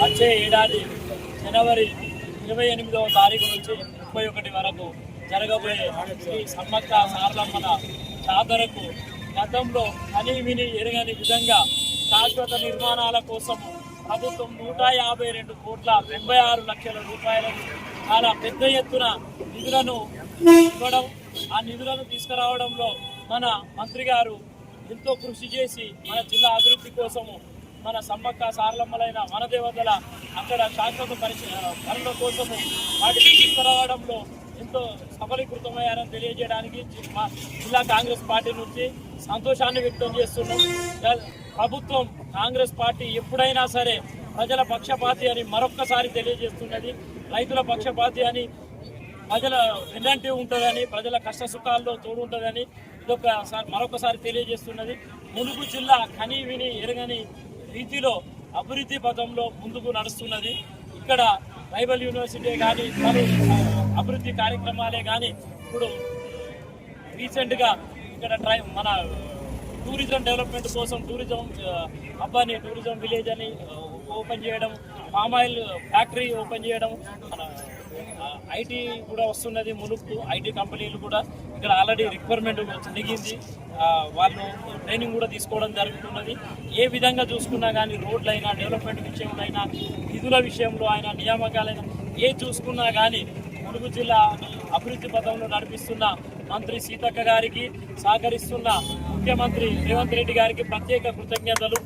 వచ్చే ఏడాది జనవరి 28వ తారీఖు నుంచి 31 వరకు జరగబోయే శ్రీ సమ్మక్క సారలమ్మల జాతరకు గతంలో కని విని ఎరగని విధంగా శాశ్వత నిర్మాణాల కోసం ప్రభుత్వం 152 కోట్ల 96 లక్షల రూపాయలకు చాలా పెద్ద ఎత్తున నిధులను ఇవ్వడం, ఆ నిధులను తీసుకురావడంలో మన మంత్రి గారు ఎంతో కృషి చేసి మన జిల్లా అభివృద్ధి కోసము మన సమ్మక్క సారలమ్మలైన వనదేవతల అక్కడ శాశ్వత పనుల కోసము వాటిని తీసుకురావడంలో ఎంతో సఫలీకృతమయ్యారని తెలియజేయడానికి మా జిల్లా కాంగ్రెస్ పార్టీ నుంచి సంతోషాన్ని వ్యక్తం చేస్తున్నాం. ప్రభుత్వం కాంగ్రెస్ పార్టీ ఎప్పుడైనా సరే ప్రజల పక్షపాతి అని మరొక్కసారి తెలియజేస్తున్నది. రైతుల పక్షపాతి అని, ప్రజల వెన్నంటి ఉంటుందని, ప్రజల కష్ట సుఖాల్లో తోడు ఉంటుందని మరొకసారి తెలియజేస్తున్నది. ములుగు జిల్లా కని విని ఎరగని రీతిలో అభివృద్ధి పథంలో ముందుకు నడుస్తున్నది. ఇక్కడ ట్రైబల్ యూనివర్సిటీ కానీ, పలు అభివృద్ధి కార్యక్రమాలే కానీ, ఇప్పుడు రీసెంట్గా ఇక్కడ మన టూరిజం డెవలప్మెంట్ కోసం టూరిజం హబ్ అని, టూరిజం విలేజ్ అని ఓపెన్ చేయడం, పామ్ ఆయిల్ ఫ్యాక్టరీ ఓపెన్ చేయడం, మన ఐటీ కూడా వస్తున్నది. ములుగు ఐటీ కంపెనీలు కూడా ఇక్కడ ఆల్రెడీ రిక్వైర్మెంట్ జరిగింది, వాళ్ళు ట్రైనింగ్ కూడా తీసుకోవడం జరుగుతున్నది. ఏ విధంగా చూసుకున్నా కానీ రోడ్లైనా, డెవలప్మెంట్ విషయంలో అయినా, నిధుల విషయంలో అయినా, నియామకాలైనా ఏ చూసుకున్నా కానీ ములుగు జిల్లా అభివృద్ధి పథంలో నడిపిస్తున్న మంత్రి సీతక్క గారికి, సహకరిస్తున్న ముఖ్యమంత్రి రేవంత్ రెడ్డి గారికి ప్రత్యేక కృతజ్ఞతలు.